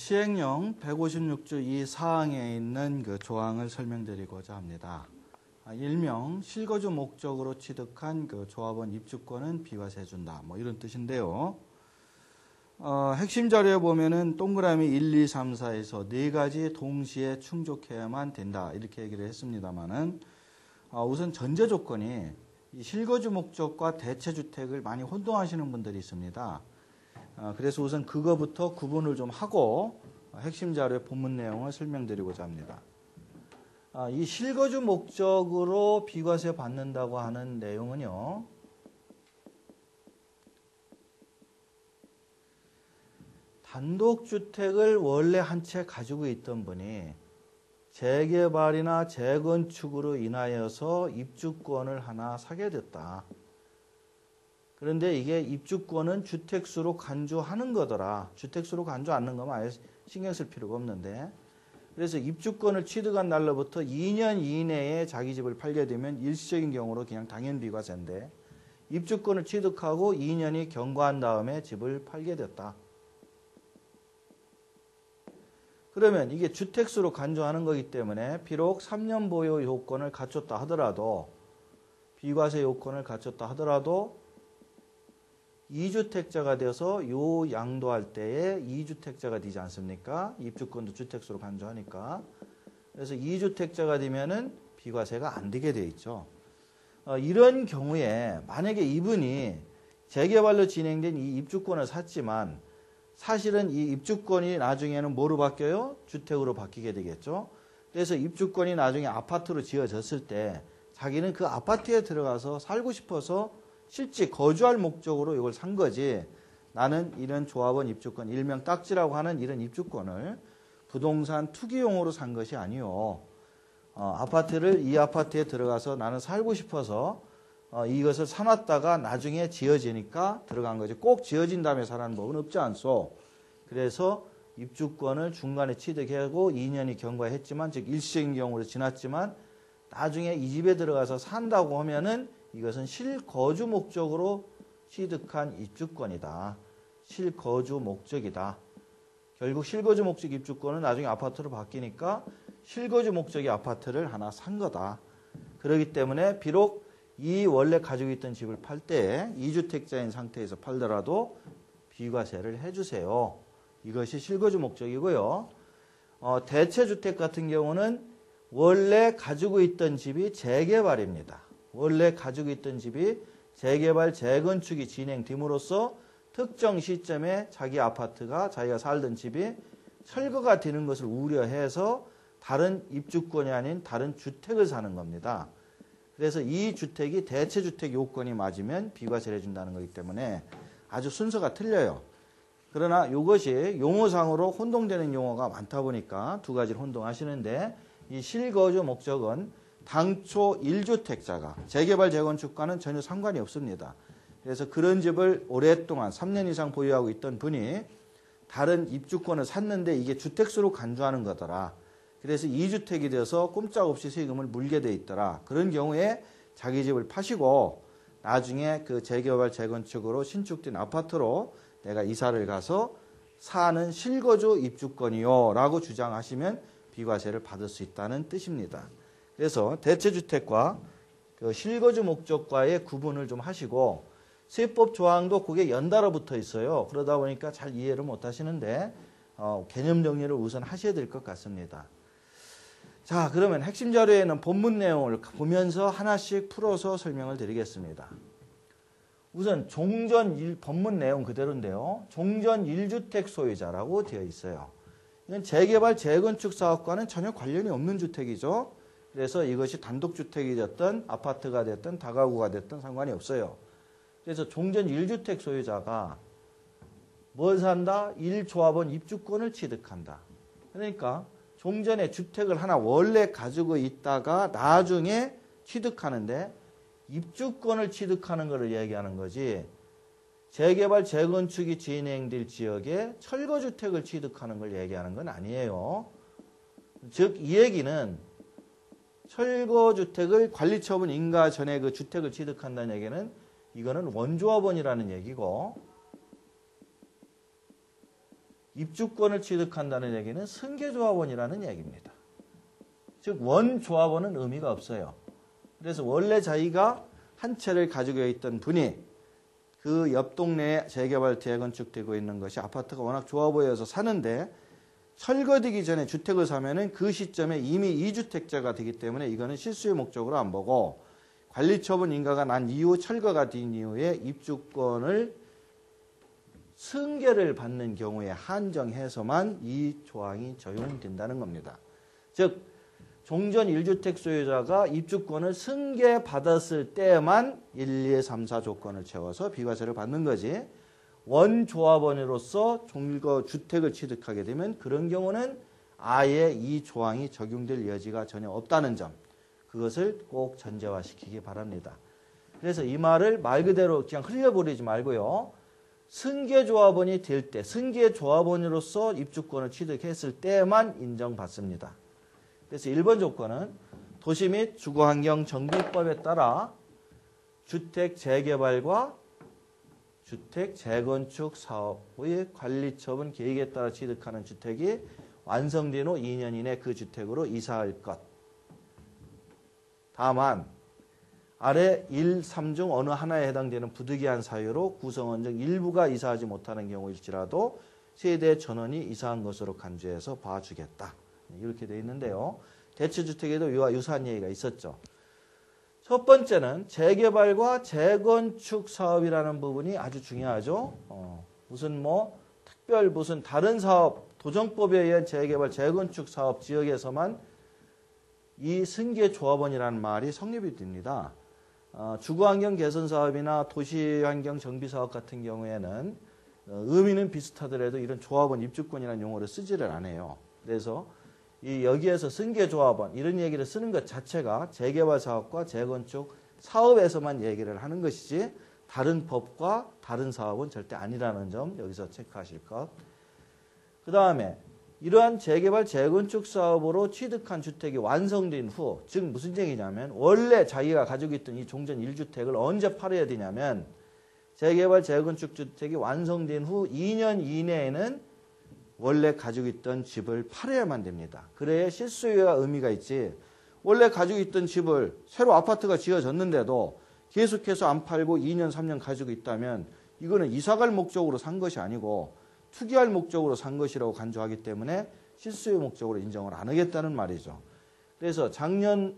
시행령 156조 이 사항에 있는 그 조항을 설명드리고자 합니다. 일명 실거주 목적으로 취득한 그 조합원 입주권은 비과세해준다. 뭐 이런 뜻인데요. 핵심 자료에 보면은 동그라미 1, 2, 3, 4에서 네 가지 동시에 충족해야만 된다. 이렇게 얘기를 했습니다만은 우선 전제 조건이 이 실거주 목적과 대체주택을 많이 혼동하시는 분들이 있습니다. 그래서 우선 그거부터 구분을 좀 하고 핵심 자료의 본문 내용을 설명드리고자 합니다. 이 실거주 목적으로 비과세 받는다고 하는 내용은요. 단독주택을 원래 한 채 가지고 있던 분이 재개발이나 재건축으로 인하여서 입주권을 하나 사게 됐다. 그런데 이게 입주권은 주택수로 간주하는 거더라. 주택수로 간주 않는 거면 아예 신경 쓸 필요가 없는데. 그래서 입주권을 취득한 날로부터 2년 이내에 자기 집을 팔게 되면 일시적인 경우로 그냥 당연 비과세인데 입주권을 취득하고 2년이 경과한 다음에 집을 팔게 됐다. 그러면 이게 주택수로 간주하는 거기 때문에 비록 3년 보유 요건을 갖췄다 하더라도 비과세 요건을 갖췄다 하더라도 2주택자가 돼서 요 양도할 때에 2주택자가 되지 않습니까? 입주권도 주택수로 간주하니까. 그래서 2주택자가 되면은 비과세가 안 되게 돼 있죠. 이런 경우에 만약에 이분이 재개발로 진행된 이 입주권을 샀지만 사실은 이 입주권이 나중에는 뭐로 바뀌어요? 주택으로 바뀌게 되겠죠. 그래서 입주권이 나중에 아파트로 지어졌을 때 자기는 그 아파트에 들어가서 살고 싶어서 실제 거주할 목적으로 이걸 산 거지 나는 이런 조합원 입주권, 일명 딱지라고 하는 이런 입주권을 부동산 투기용으로 산 것이 아니요. 이 아파트에 들어가서 나는 살고 싶어서 이것을 사놨다가 나중에 지어지니까 들어간 거지. 꼭 지어진 다음에 사라는 법은 없지 않소. 그래서 입주권을 중간에 취득하고 2년이 경과했지만 즉 일시적인 경우로 지났지만 나중에 이 집에 들어가서 산다고 하면은 이것은 실거주 목적으로 취득한 입주권이다. 실거주 목적이다. 결국 실거주 목적 입주권은 나중에 아파트로 바뀌니까 실거주 목적의 아파트를 하나 산 거다. 그렇기 때문에 비록 이 원래 가지고 있던 집을 팔 때 2주택자인 상태에서 팔더라도 비과세를 해주세요. 이것이 실거주 목적이고요. 대체주택 같은 경우는 원래 가지고 있던 집이 재개발입니다. 원래 가지고 있던 집이 재개발, 재건축이 진행됨으로써 특정 시점에 자기 아파트가 자기가 살던 집이 철거가 되는 것을 우려해서 다른 입주권이 아닌 다른 주택을 사는 겁니다. 그래서 이 주택이 대체주택 요건이 맞으면 비과세를 해준다는 거기 때문에 아주 순서가 틀려요. 그러나 이것이 용어상으로 혼동되는 용어가 많다 보니까 두 가지를 혼동하시는데 이 실거주 목적은 당초 1주택자가 재개발 재건축과는 전혀 상관이 없습니다. 그래서 그런 집을 오랫동안 3년 이상 보유하고 있던 분이 다른 입주권을 샀는데 이게 주택수로 간주하는 거더라. 그래서 2주택이 돼서 꼼짝없이 세금을 물게 돼 있더라. 그런 경우에 자기 집을 파시고 나중에 그 재개발 재건축으로 신축된 아파트로 내가 이사를 가서 사는 실거주 입주권이요 라고 주장하시면 비과세를 받을 수 있다는 뜻입니다. 그래서 대체주택과 그 실거주 목적과의 구분을 좀 하시고 세법 조항도 그게 연달아 붙어 있어요. 그러다 보니까 잘 이해를 못 하시는데 개념 정리를 우선 하셔야 될 것 같습니다. 자, 그러면 핵심 자료에는 본문 내용을 보면서 하나씩 풀어서 설명을 드리겠습니다. 우선 종전 본문 내용 그대로인데요. 종전 1주택 소유자라고 되어 있어요. 이건 재개발, 재건축 사업과는 전혀 관련이 없는 주택이죠. 그래서 이것이 단독주택이 됐든 아파트가 됐든 다가구가 됐든 상관이 없어요. 그래서 종전 1주택 소유자가 뭘 산다? 1조합원 입주권을 취득한다. 그러니까 종전에 주택을 하나 원래 가지고 있다가 나중에 취득하는데 입주권을 취득하는 것을 얘기하는 거지 재개발, 재건축이 진행될 지역에 철거주택을 취득하는 걸 얘기하는 건 아니에요. 즉 이 얘기는 철거주택을 관리처분 인가 전에 그 주택을 취득한다는 얘기는 이거는 원조합원이라는 얘기고 입주권을 취득한다는 얘기는 승계조합원이라는 얘기입니다. 즉 원조합원은 의미가 없어요. 그래서 원래 자기가 한 채를 가지고 있던 분이 그 옆 동네에 재개발 재건축되고 있는 것이 아파트가 워낙 좋아 보여서 사는데 철거되기 전에 주택을 사면은 그 시점에 이미 2주택자가 되기 때문에 이거는 실수의 목적으로 안 보고 관리처분 인가가 난 이후 철거가 된 이후에 입주권을 승계를 받는 경우에 한정해서만 이 조항이 적용된다는 겁니다. 즉 종전 1주택 소유자가 입주권을 승계받았을 때만 1, 2, 3, 4 조건을 채워서 비과세를 받는 거지 원조합원으로서 주택을 취득하게 되면 그런 경우는 아예 이 조항이 적용될 여지가 전혀 없다는 점 그것을 꼭 전제화시키기 바랍니다. 그래서 이 말을 말 그대로 그냥 흘려버리지 말고요. 승계조합원이 될 때, 승계조합원으로서 입주권을 취득했을 때만 인정받습니다. 그래서 1번 조건은 도시 및 주거환경정비법에 따라 주택 재개발과 주택 재건축 사업의 관리처분 계획에 따라 취득하는 주택이 완성된 후 2년 이내 그 주택으로 이사할 것. 다만 아래 1, 3 중 어느 하나에 해당되는 부득이한 사유로 구성원 중 일부가 이사하지 못하는 경우일지라도 세대 전원이 이사한 것으로 간주해서 봐주겠다. 이렇게 되어 있는데요. 대체주택에도 이와 유사한 얘기가 있었죠. 첫 번째는 재개발과 재건축 사업이라는 부분이 아주 중요하죠. 무슨 특별 무슨 다른 사업, 도정법에 의한 재개발, 재건축 사업 지역에서만 이 승계조합원이라는 말이 성립이 됩니다. 주거환경 개선 사업이나 도시환경 정비 사업 같은 경우에는 의미는 비슷하더라도 이런 조합원 입주권이라는 용어를 쓰지를 않아요. 그래서 여기에서 승계조합원 이런 얘기를 쓰는 것 자체가 재개발 사업과 재건축 사업에서만 얘기를 하는 것이지 다른 법과 다른 사업은 절대 아니라는 점 여기서 체크하실 것. 그 다음에 이러한 재개발 재건축 사업으로 취득한 주택이 완성된 후, 즉 무슨 얘기냐면 원래 자기가 가지고 있던 이 종전 1주택을 언제 팔아야 되냐면 재개발 재건축 주택이 완성된 후 2년 이내에는 원래 가지고 있던 집을 팔아야만 됩니다. 그래야 실소유가 의미가 있지. 원래 가지고 있던 집을 새로 아파트가 지어졌는데도 계속해서 안 팔고 2년, 3년 가지고 있다면 이거는 이사갈 목적으로 산 것이 아니고 투기할 목적으로 산 것이라고 간주하기 때문에 실수의 목적으로 인정을 안 하겠다는 말이죠. 그래서 작년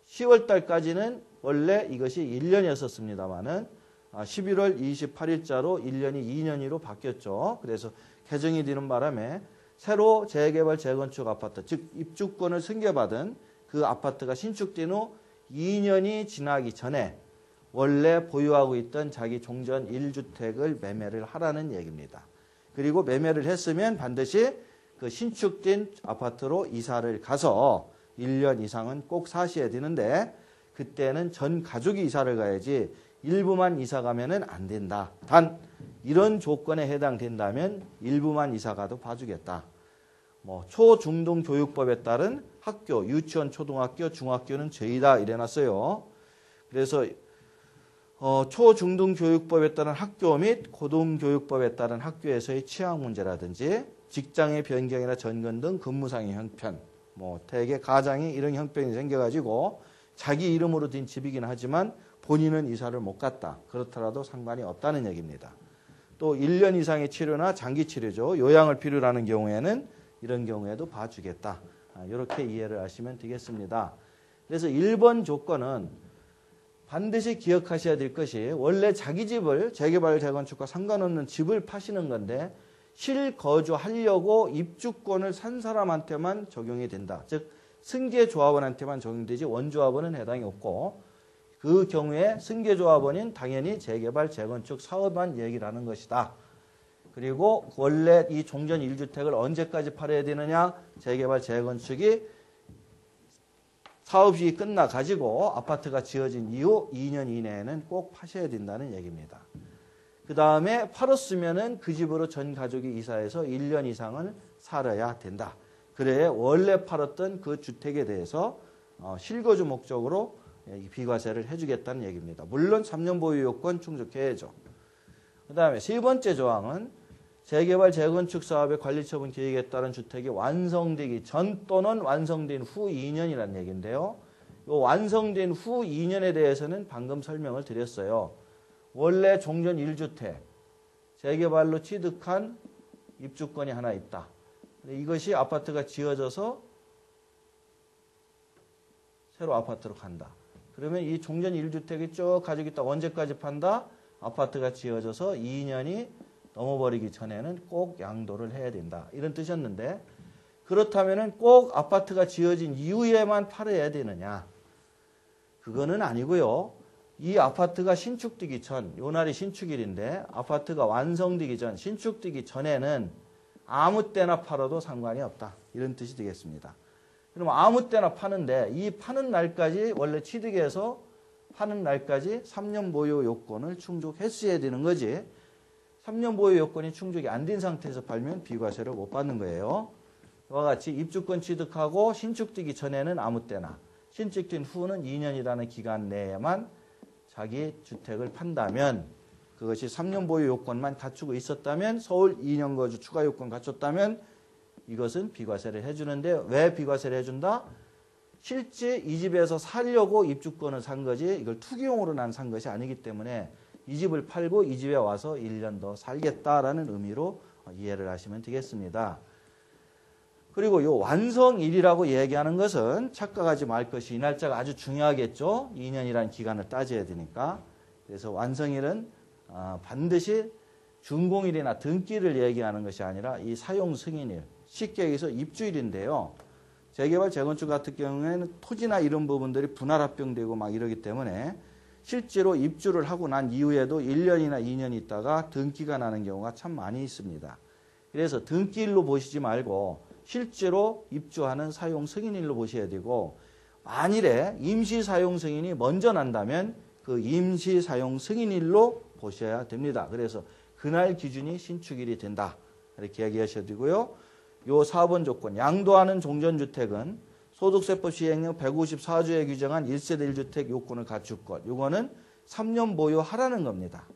10월 달까지는 원래 이것이 1년이었습니다만은 11월 28일자로 1년이 2년이로 바뀌었죠. 그래서 개정이 되는 바람에 새로 재개발 재건축 아파트, 즉 입주권을 승계받은 그 아파트가 신축된 후 2년이 지나기 전에 원래 보유하고 있던 자기 종전 1주택을 매매를 하라는 얘기입니다. 그리고 매매를 했으면 반드시 그 신축된 아파트로 이사를 가서 1년 이상은 꼭 사셔야 되는데 그때는 전 가족이 이사를 가야지 일부만 이사 가면은 안 된다. 단 이런 조건에 해당된다면 일부만 이사 가도 봐주겠다. 초중등 교육법에 따른 학교, 유치원, 초등학교, 중학교는 죄이다 이래놨어요. 그래서 초중등 교육법에 따른 학교 및 고등교육법에 따른 학교에서의 취학 문제라든지 직장의 변경이나 전근 등 근무상의 형편, 대개 가장이 이런 형편이 생겨가지고 자기 이름으로 된 집이긴 하지만 본인은 이사를 못 갔다. 그렇더라도 상관이 없다는 얘기입니다. 또 1년 이상의 치료나 장기 치료죠. 요양을 필요로 하는 경우에는 이런 경우에도 봐주겠다. 이렇게 이해를 하시면 되겠습니다. 그래서 1번 조건은 반드시 기억하셔야 될 것이 원래 자기 집을 재개발 재건축과 상관없는 집을 파시는 건데 실거주하려고 입주권을 산 사람한테만 적용이 된다. 즉 승계조합원한테만 적용되지 원조합원은 해당이 없고 그 경우에 승계조합원인 당연히 재개발 재건축 사업만 얘기를 하는 것이다. 그리고 원래 이 종전 1주택을 언제까지 팔아야 되느냐? 재개발 재건축이 사업이 끝나가지고 아파트가 지어진 이후 2년 이내에는 꼭 파셔야 된다는 얘기입니다. 그 다음에 팔았으면은 그 집으로 전 가족이 이사해서 1년 이상을 살아야 된다. 그래야 원래 팔았던 그 주택에 대해서 실거주 목적으로 비과세를 해주겠다는 얘기입니다. 물론 3년 보유 요건 충족해야죠. 그 다음에 세 번째 조항은 재개발 재건축 사업의 관리처분 계획에 따른 주택이 완성되기 전 또는 완성된 후 2년이라는 얘기인데요. 이 완성된 후 2년에 대해서는 방금 설명을 드렸어요. 원래 종전 1주택, 재개발로 취득한 입주권이 하나 있다. 이것이 아파트가 지어져서 새로 아파트로 간다. 그러면 이 종전 1주택이 쭉 가지고 있다. 언제까지 판다? 아파트가 지어져서 2년이 넘어버리기 전에는 꼭 양도를 해야 된다. 이런 뜻이었는데 그렇다면 꼭 아파트가 지어진 이후에만 팔아야 되느냐? 그거는 아니고요. 이 아파트가 신축되기 전, 요 날이 신축일인데 아파트가 완성되기 전, 신축되기 전에는 아무 때나 팔아도 상관이 없다. 이런 뜻이 되겠습니다. 그럼 아무 때나 파는데 이 파는 날까지 원래 취득해서 파는 날까지 3년 보유 요건을 충족했어야 되는 거지. 3년 보유 요건이 충족이 안 된 상태에서 팔면 비과세를 못 받는 거예요. 이와 같이 입주권 취득하고 신축되기 전에는 아무 때나, 신축된 후는 2년이라는 기간 내에만 자기 주택을 판다면 그것이 3년 보유 요건만 갖추고 있었다면 서울 2년 거주 추가 요건 갖췄다면 이것은 비과세를 해주는데 왜 비과세를 해준다? 실제 이 집에서 살려고 입주권을 산 거지 이걸 투기용으로 난 산 것이 아니기 때문에 이 집을 팔고 이 집에 와서 1년 더 살겠다라는 의미로 이해를 하시면 되겠습니다. 그리고 이 완성일이라고 얘기하는 것은 착각하지 말 것이 이 날짜가 아주 중요하겠죠. 2년이라는 기간을 따져야 되니까. 그래서 완성일은 반드시 준공일이나 등기를 얘기하는 것이 아니라 이 사용 승인일, 쉽게 얘기해서 입주일인데요. 재개발, 재건축 같은 경우에는 토지나 이런 부분들이 분할 합병되고 막 이러기 때문에 실제로 입주를 하고 난 이후에도 1년이나 2년 있다가 등기가 나는 경우가 참 많이 있습니다. 그래서 등기일로 보시지 말고 실제로 입주하는 사용 승인일로 보셔야 되고 만일에 임시 사용 승인이 먼저 난다면 그 임시 사용 승인일로 보셔야 됩니다. 그래서 그날 기준이 신축일이 된다. 이렇게 얘기하셔야 되고요. 요 4번 조건, 양도하는 종전주택은 소득세법 시행령 154조에 규정한 1세대 1주택 요건을 갖출 것. 요거는 3년 보유하라는 겁니다.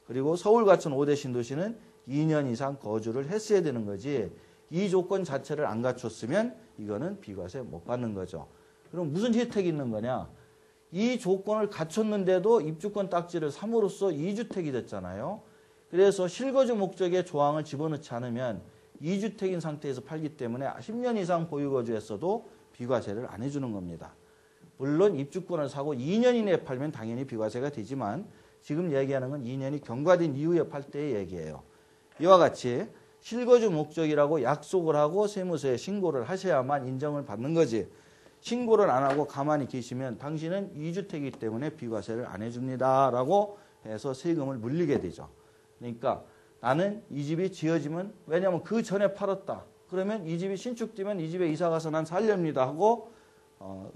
그리고 서울 같은 5대 신도시는 2년 이상 거주를 했어야 되는 거지 이 조건 자체를 안 갖췄으면 이거는 비과세 못 받는 거죠. 그럼 무슨 혜택이 있는 거냐? 이 조건을 갖췄는데도 입주권 딱지를 삼으로써 2주택이 됐잖아요. 그래서 실거주 목적의 조항을 집어넣지 않으면 2주택인 상태에서 팔기 때문에 10년 이상 보유 거주했어도 비과세를 안 해주는 겁니다. 물론 입주권을 사고 2년 이내에 팔면 당연히 비과세가 되지만 지금 얘기하는 건 2년이 경과된 이후에 팔 때의 얘기예요. 이와 같이 실거주 목적이라고 약속을 하고 세무서에 신고를 하셔야만 인정을 받는 거지. 신고를 안 하고 가만히 계시면 당신은 2주택이기 때문에 비과세를 안 해줍니다. 라고 해서 세금을 물리게 되죠. 그러니까 나는 이 집이 지어지면 왜냐하면 그 전에 팔았다. 그러면 이 집이 신축되면 이 집에 이사가서 난 살렵니다 하고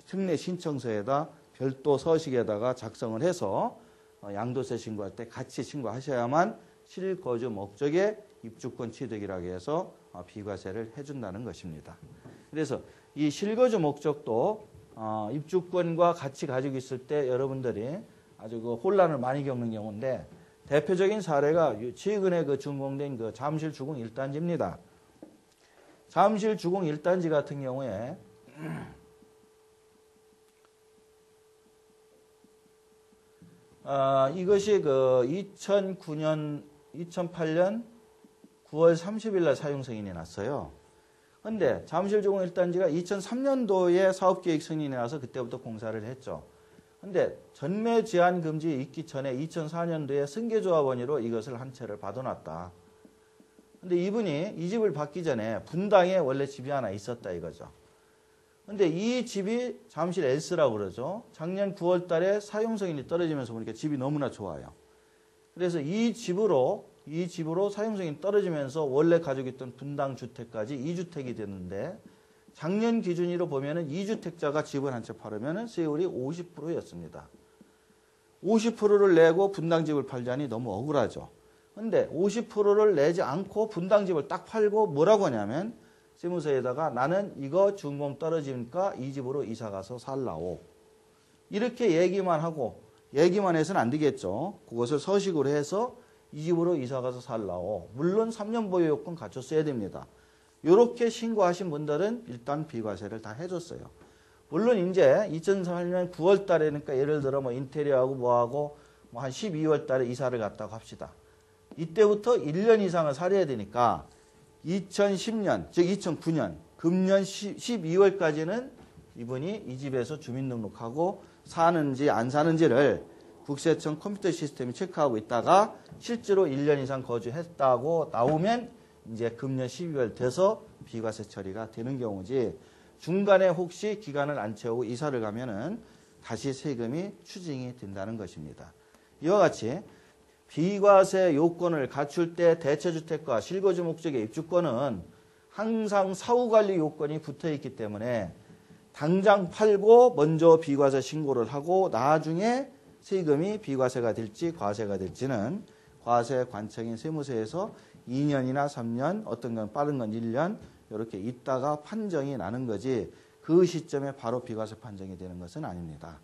특례 신청서에다 별도 서식에다가 작성을 해서 양도세 신고할 때 같이 신고하셔야만 실거주 목적의 입주권 취득이라고 해서 비과세를 해준다는 것입니다. 그래서 이 실거주 목적도 입주권과 같이 가지고 있을 때 여러분들이 아주 그 혼란을 많이 겪는 경우인데 대표적인 사례가 최근에 그 준공된 그 잠실 주공 1단지입니다. 잠실 주공 1단지 같은 경우에 이것이 그 2008년 9월 30일 날 사용 승인이 났어요. 근데 잠실 주공 1단지가 2003년도에 사업계획 승인이 나서 그때부터 공사를 했죠. 근데 전매 제한 금지 있기 전에 2004년도에 승계조합원으로 이것을 한 채를 받아놨다. 근데 이분이 이 집을 받기 전에 분당에 원래 집이 하나 있었다 이거죠. 근데 이 집이 잠실 S라고 그러죠. 작년 9월 달에 사용 승인이 떨어지면서 보니까 집이 너무나 좋아요. 그래서 이 집으로 사용 승인이 떨어지면서 원래 가지고 있던 분당 주택까지 2주택이 됐는데 작년 기준으로 보면은 2주택자가 집을 한 채 팔으면은 세율이 50%였습니다. 50%를 내고 분당집을 팔자니 너무 억울하죠. 근데 50%를 내지 않고 분당집을 딱 팔고 뭐라고 하냐면 세무서에다가 나는 이거 준공 떨어지니까 이 집으로 이사가서 살라오. 이렇게 얘기만 하고 얘기만 해서는 안 되겠죠. 그것을 서식으로 해서 이 집으로 이사가서 살라오. 물론 3년 보유 요건 갖췄어야 됩니다. 이렇게 신고하신 분들은 일단 비과세를 다 해줬어요. 물론 이제 2008년 9월 달에니까 예를 들어 뭐 인테리어하고 뭐하고 뭐 한 12월 달에 이사를 갔다고 합시다. 이때부터 1년 이상을 살아야 되니까 2010년, 즉 2009년, 금년 12월까지는 이분이 이 집에서 주민등록하고 사는지 안 사는지를 국세청 컴퓨터 시스템이 체크하고 있다가 실제로 1년 이상 거주했다고 나오면 이제 금년 12월 돼서 비과세 처리가 되는 경우지 중간에 혹시 기간을 안 채우고 이사를 가면은 다시 세금이 추징이 된다는 것입니다. 이와 같이 비과세 요건을 갖출 때 대체주택과 실거주 목적의 입주권은 항상 사후관리 요건이 붙어 있기 때문에 당장 팔고 먼저 비과세 신고를 하고 나중에 세금이 비과세가 될지 과세가 될지는 과세관청인 세무서에서 2년이나 3년, 어떤 건 빠른 건 1년 이렇게 있다가 판정이 나는 거지 그 시점에 바로 비과세 판정이 되는 것은 아닙니다.